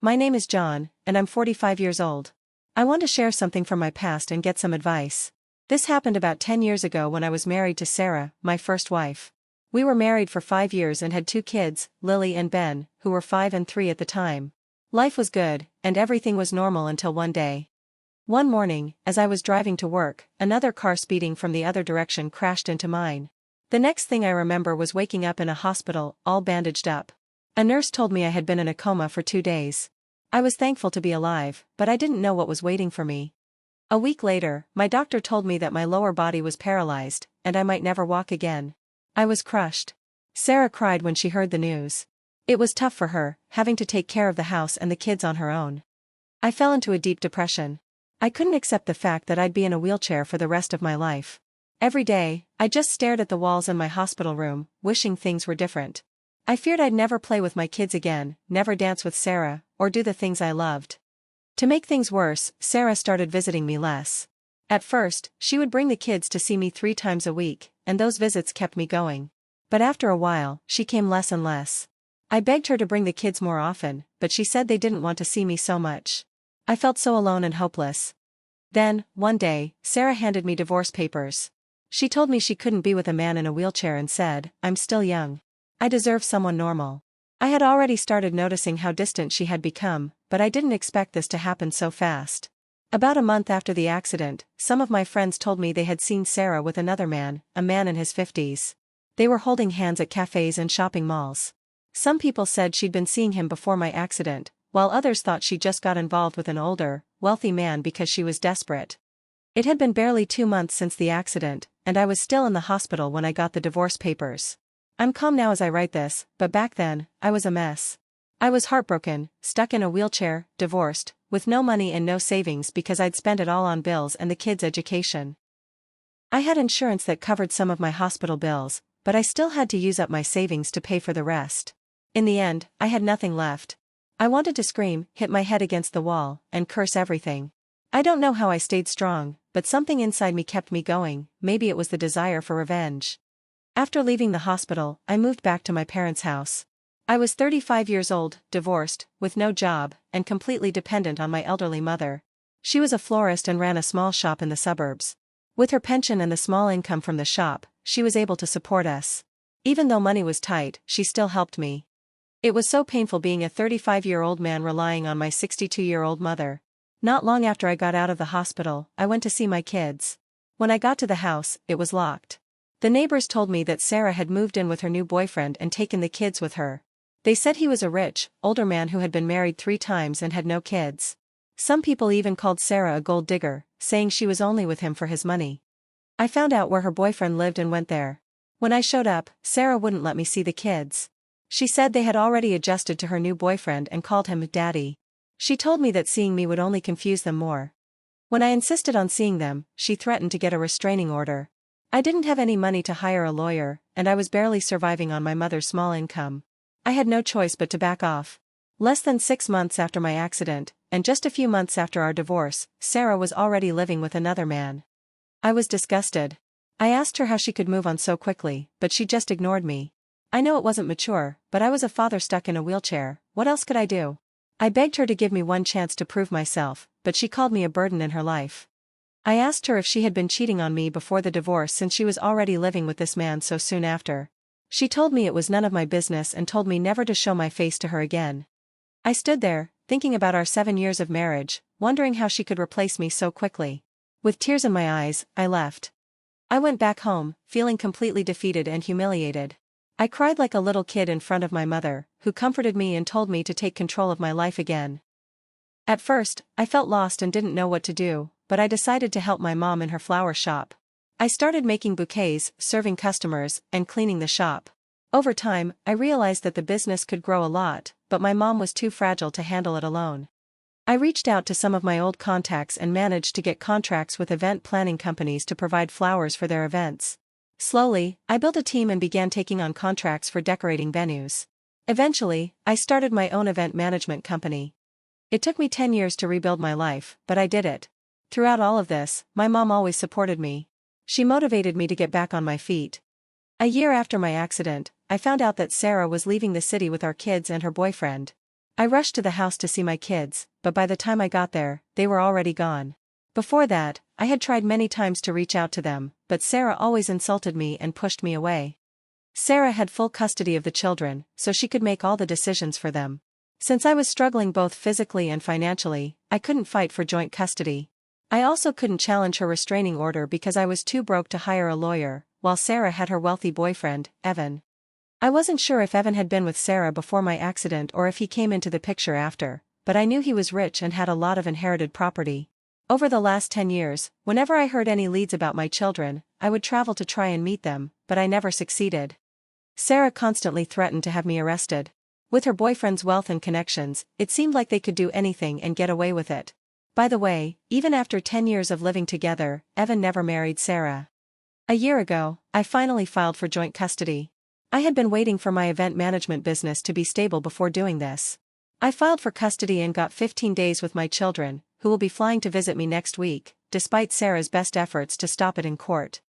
My name is John, and I'm 45 years old. I want to share something from my past and get some advice. This happened about 10 years ago when I was married to Sarah, my first wife. We were married for 5 years and had 2 kids, Lily and Ben, who were 5 and 3 at the time. Life was good, and everything was normal until one day. One morning, as I was driving to work, another car speeding from the other direction crashed into mine. The next thing I remember was waking up in a hospital, all bandaged up. A nurse told me I had been in a coma for 2 days. I was thankful to be alive, but I didn't know what was waiting for me. A week later, my doctor told me that my lower body was paralyzed, and I might never walk again. I was crushed. Sarah cried when she heard the news. It was tough for her, having to take care of the house and the kids on her own. I fell into a deep depression. I couldn't accept the fact that I'd be in a wheelchair for the rest of my life. Every day, I just stared at the walls in my hospital room, wishing things were different. I feared I'd never play with my kids again, never dance with Sarah, or do the things I loved. To make things worse, Sarah started visiting me less. At first, she would bring the kids to see me 3 times a week, and those visits kept me going. But after a while, she came less and less. I begged her to bring the kids more often, but she said they didn't want to see me so much. I felt so alone and hopeless. Then, one day, Sarah handed me divorce papers. She told me she couldn't be with a man in a wheelchair and said, "I'm still young. I deserve someone normal." I had already started noticing how distant she had become, but I didn't expect this to happen so fast. About a month after the accident, some of my friends told me they had seen Sarah with another man, a man in his 50s. They were holding hands at cafes and shopping malls. Some people said she'd been seeing him before my accident, while others thought she just got involved with an older, wealthy man because she was desperate. It had been barely 2 months since the accident, and I was still in the hospital when I got the divorce papers. I'm calm now as I write this, but back then, I was a mess. I was heartbroken, stuck in a wheelchair, divorced, with no money and no savings because I'd spent it all on bills and the kids' education. I had insurance that covered some of my hospital bills, but I still had to use up my savings to pay for the rest. In the end, I had nothing left. I wanted to scream, hit my head against the wall, and curse everything. I don't know how I stayed strong, but something inside me kept me going. Maybe it was the desire for revenge. After leaving the hospital, I moved back to my parents' house. I was 35 years old, divorced, with no job, and completely dependent on my elderly mother. She was a florist and ran a small shop in the suburbs. With her pension and the small income from the shop, she was able to support us. Even though money was tight, she still helped me. It was so painful being a 35-year-old man relying on my 62-year-old mother. Not long after I got out of the hospital, I went to see my kids. When I got to the house, it was locked. The neighbors told me that Sarah had moved in with her new boyfriend and taken the kids with her. They said he was a rich, older man who had been married 3 times and had no kids. Some people even called Sarah a gold digger, saying she was only with him for his money. I found out where her boyfriend lived and went there. When I showed up, Sarah wouldn't let me see the kids. She said they had already adjusted to her new boyfriend and called him Daddy. She told me that seeing me would only confuse them more. When I insisted on seeing them, she threatened to get a restraining order. I didn't have any money to hire a lawyer, and I was barely surviving on my mother's small income. I had no choice but to back off. Less than 6 months after my accident, and just a few months after our divorce, Sarah was already living with another man. I was disgusted. I asked her how she could move on so quickly, but she just ignored me. I know it wasn't mature, but I was a father stuck in a wheelchair. What else could I do? I begged her to give me one chance to prove myself, but she called me a burden in her life. I asked her if she had been cheating on me before the divorce since she was already living with this man so soon after. She told me it was none of my business and told me never to show my face to her again. I stood there, thinking about our 7 years of marriage, wondering how she could replace me so quickly. With tears in my eyes, I left. I went back home, feeling completely defeated and humiliated. I cried like a little kid in front of my mother, who comforted me and told me to take control of my life again. At first, I felt lost and didn't know what to do, but I decided to help my mom in her flower shop. I started making bouquets, serving customers, and cleaning the shop. Over time, I realized that the business could grow a lot, but my mom was too fragile to handle it alone. I reached out to some of my old contacts and managed to get contracts with event planning companies to provide flowers for their events. Slowly, I built a team and began taking on contracts for decorating venues. Eventually, I started my own event management company. It took me 10 years to rebuild my life, but I did it. Throughout all of this, my mom always supported me. She motivated me to get back on my feet. A year after my accident, I found out that Sarah was leaving the city with our kids and her boyfriend. I rushed to the house to see my kids, but by the time I got there, they were already gone. Before that, I had tried many times to reach out to them, but Sarah always insulted me and pushed me away. Sarah had full custody of the children, so she could make all the decisions for them. Since I was struggling both physically and financially, I couldn't fight for joint custody. I also couldn't challenge her restraining order because I was too broke to hire a lawyer, while Sarah had her wealthy boyfriend, Evan. I wasn't sure if Evan had been with Sarah before my accident or if he came into the picture after, but I knew he was rich and had a lot of inherited property. Over the last 10 years, whenever I heard any leads about my children, I would travel to try and meet them, but I never succeeded. Sarah constantly threatened to have me arrested. With her boyfriend's wealth and connections, it seemed like they could do anything and get away with it. By the way, even after 10 years of living together, Evan never married Sarah. A year ago, I finally filed for joint custody. I had been waiting for my event management business to be stable before doing this. I filed for custody and got 15 days with my children, who will be flying to visit me next week, despite Sarah's best efforts to stop it in court.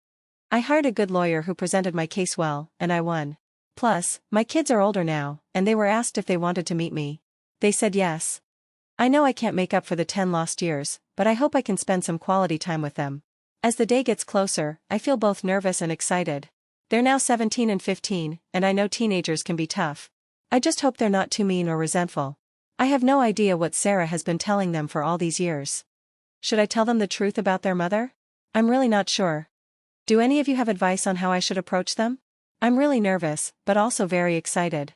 I hired a good lawyer who presented my case well, and I won. Plus, my kids are older now, and they were asked if they wanted to meet me. They said yes. I know I can't make up for the 10 lost years, but I hope I can spend some quality time with them. As the day gets closer, I feel both nervous and excited. They're now 17 and 15, and I know teenagers can be tough. I just hope they're not too mean or resentful. I have no idea what Sarah has been telling them for all these years. Should I tell them the truth about their mother? I'm really not sure. Do any of you have advice on how I should approach them? I'm really nervous, but also very excited.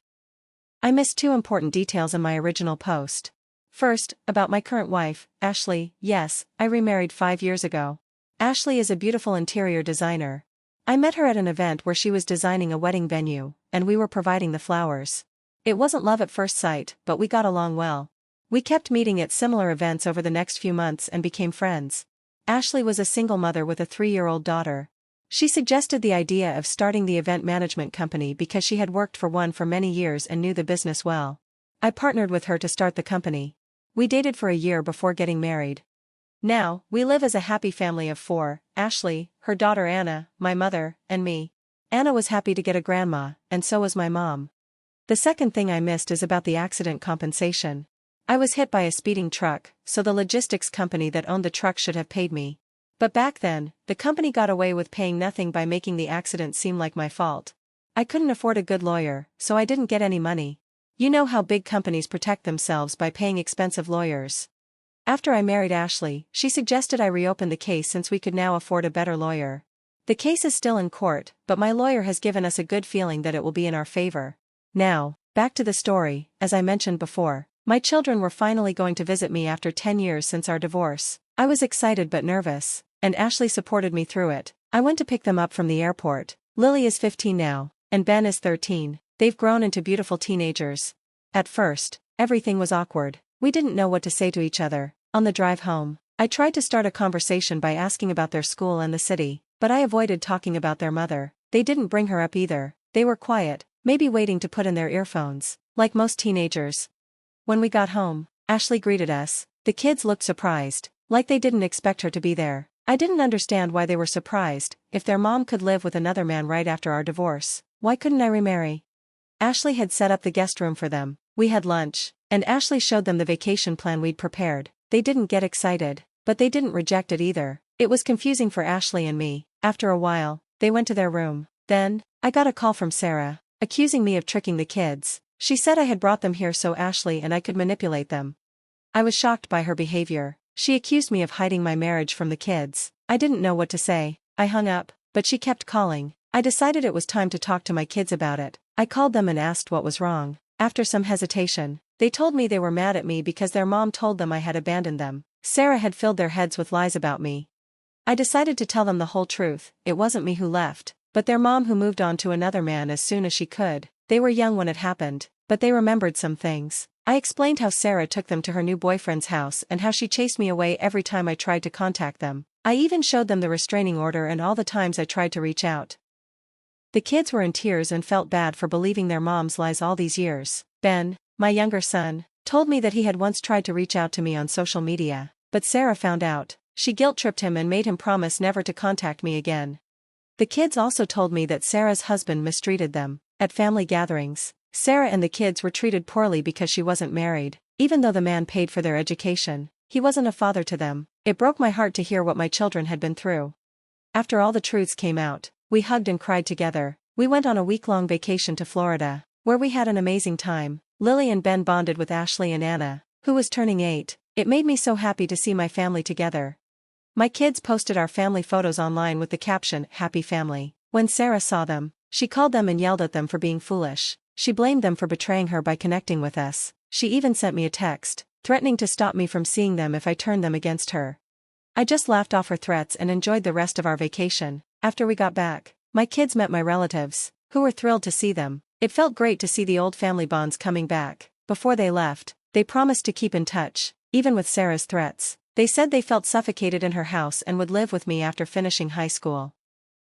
I missed 2 important details in my original post. First, about my current wife, Ashley. Yes, I remarried 5 years ago. Ashley is a beautiful interior designer. I met her at an event where she was designing a wedding venue, and we were providing the flowers. It wasn't love at first sight, but we got along well. We kept meeting at similar events over the next few months and became friends. Ashley was a single mother with a 3-year-old daughter. She suggested the idea of starting the event management company because she had worked for one for many years and knew the business well. I partnered with her to start the company. We dated for a year before getting married. Now, we live as a happy family of 4, Ashley, her daughter Anna, my mother, and me. Anna was happy to get a grandma, and so was my mom. The second thing I missed is about the accident compensation. I was hit by a speeding truck, so the logistics company that owned the truck should have paid me. But back then, the company got away with paying nothing by making the accident seem like my fault. I couldn't afford a good lawyer, so I didn't get any money. You know how big companies protect themselves by paying expensive lawyers. After I married Ashley, she suggested I reopen the case since we could now afford a better lawyer. The case is still in court, but my lawyer has given us a good feeling that it will be in our favor. Now, back to the story. As I mentioned before, my children were finally going to visit me after 10 years since our divorce. I was excited but nervous, and Ashley supported me through it. I went to pick them up from the airport. Lily is 15 now, and Ben is 13. They've grown into beautiful teenagers. At first, everything was awkward. We didn't know what to say to each other. On the drive home, I tried to start a conversation by asking about their school and the city, but I avoided talking about their mother. They didn't bring her up either. They were quiet, maybe waiting to put in their earphones, like most teenagers. When we got home, Ashley greeted us. The kids looked surprised, like they didn't expect her to be there. I didn't understand why they were surprised. If their mom could live with another man right after our divorce, why couldn't I remarry? Ashley had set up the guest room for them. We had lunch, and Ashley showed them the vacation plan we'd prepared. They didn't get excited, but they didn't reject it either. It was confusing for Ashley and me. After a while, they went to their room. Then, I got a call from Sarah, accusing me of tricking the kids. She said I had brought them here so Ashley and I could manipulate them. I was shocked by her behavior. She accused me of hiding my marriage from the kids. I didn't know what to say. I hung up, but she kept calling. I decided it was time to talk to my kids about it. I called them and asked what was wrong. After some hesitation, they told me they were mad at me because their mom told them I had abandoned them. Sarah had filled their heads with lies about me. I decided to tell them the whole truth. It wasn't me who left, but their mom who moved on to another man as soon as she could. They were young when it happened, but they remembered some things. I explained how Sarah took them to her new boyfriend's house and how she chased me away every time I tried to contact them. I even showed them the restraining order and all the times I tried to reach out. The kids were in tears and felt bad for believing their mom's lies all these years. Ben, my younger son, told me that he had once tried to reach out to me on social media, but Sarah found out. She guilt-tripped him and made him promise never to contact me again. The kids also told me that Sarah's husband mistreated them. At family gatherings, Sarah and the kids were treated poorly because she wasn't married, even though the man paid for their education. He wasn't a father to them. It broke my heart to hear what my children had been through. After all the truths came out, we hugged and cried together. We went on a week-long vacation to Florida, where we had an amazing time. Lily and Ben bonded with Ashley and Anna, who was turning 8. It made me so happy to see my family together. My kids posted our family photos online with the caption, "Happy Family." When Sarah saw them, she called them and yelled at them for being foolish. She blamed them for betraying her by connecting with us. She even sent me a text, threatening to stop me from seeing them if I turned them against her. I just laughed off her threats and enjoyed the rest of our vacation. After we got back, my kids met my relatives, who were thrilled to see them. It felt great to see the old family bonds coming back. Before they left, they promised to keep in touch, even with Sarah's threats. They said they felt suffocated in her house and would live with me after finishing high school.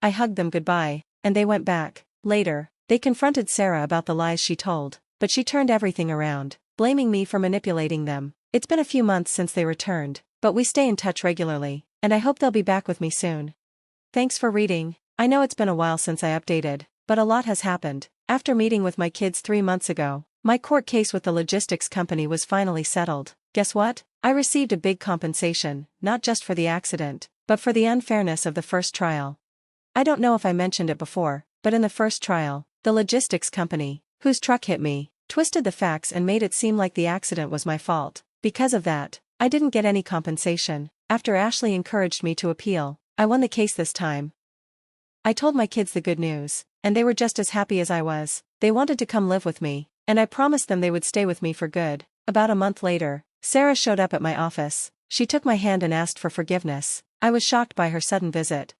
I hugged them goodbye, and they went back. Later, they confronted Sarah about the lies she told, but she turned everything around, blaming me for manipulating them. It's been a few months since they returned, but we stay in touch regularly, and I hope they'll be back with me soon. Thanks for reading. I know it's been a while since I updated, but a lot has happened. After meeting with my kids 3 months ago, my court case with the logistics company was finally settled. Guess what? I received a big compensation, not just for the accident, but for the unfairness of the first trial. I don't know if I mentioned it before, but in the first trial, the logistics company, whose truck hit me, twisted the facts and made it seem like the accident was my fault. Because of that, I didn't get any compensation. After Ashley encouraged me to appeal, I won the case this time. I told my kids the good news, and they were just as happy as I was. They wanted to come live with me, and I promised them they would stay with me for good. About a month later, Sarah showed up at my office. She took my hand and asked for forgiveness. I was shocked by her sudden visit.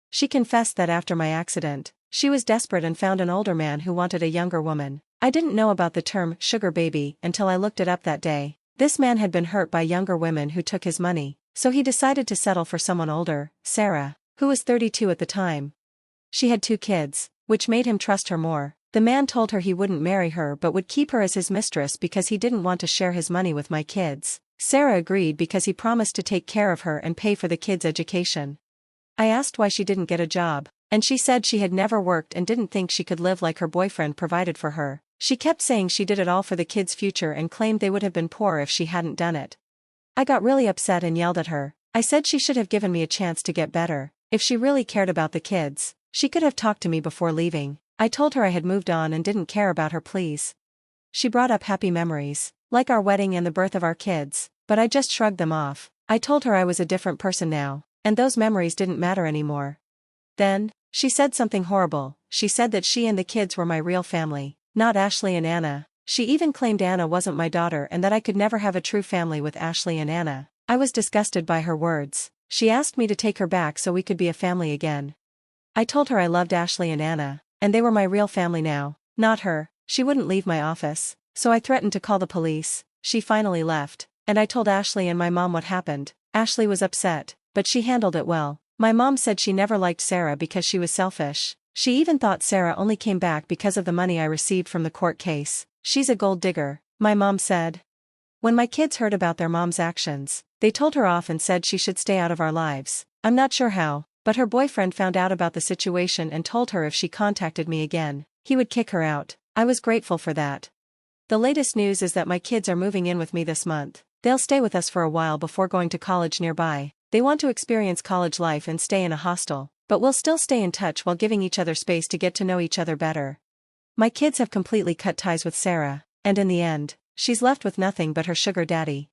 She confessed that after my accident, she was desperate and found an older man who wanted a younger woman. I didn't know about the term sugar baby until I looked it up that day. This man had been hurt by younger women who took his money, so he decided to settle for someone older, Sarah, who was 32 at the time. She had 2 kids, which made him trust her more. The man told her he wouldn't marry her but would keep her as his mistress because he didn't want to share his money with my kids. Sarah agreed because he promised to take care of her and pay for the kids' education. I asked why she didn't get a job, and she said she had never worked and didn't think she could live like her boyfriend provided for her. She kept saying she did it all for the kids' future and claimed they would have been poor if she hadn't done it. I got really upset and yelled at her. I said she should have given me a chance to get better. If she really cared about the kids, she could have talked to me before leaving. I told her I had moved on and didn't care about her pleas. She brought up happy memories, like our wedding and the birth of our kids, but I just shrugged them off. I told her I was a different person now, and those memories didn't matter anymore. Then, she said something horrible. She said that she and the kids were my real family, not Ashley and Anna. She even claimed Anna wasn't my daughter and that I could never have a true family with Ashley and Anna. I was disgusted by her words. She asked me to take her back so we could be a family again. I told her I loved Ashley and Anna, and they were my real family now, not her. She wouldn't leave my office, so I threatened to call the police. She finally left, and I told Ashley and my mom what happened. Ashley was upset, but she handled it well. My mom said she never liked Sarah because she was selfish. She even thought Sarah only came back because of the money I received from the court case. She's a gold digger, my mom said. When my kids heard about their mom's actions, they told her off and said she should stay out of our lives. I'm not sure how, but her boyfriend found out about the situation and told her if she contacted me again, he would kick her out. I was grateful for that. The latest news is that my kids are moving in with me this month. They'll stay with us for a while before going to college nearby. They want to experience college life and stay in a hostel, but we'll still stay in touch while giving each other space to get to know each other better. My kids have completely cut ties with Sarah, and in the end, she's left with nothing but her sugar daddy.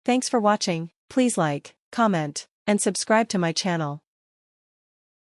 Thanks for watching. Please like, comment, and subscribe to my channel.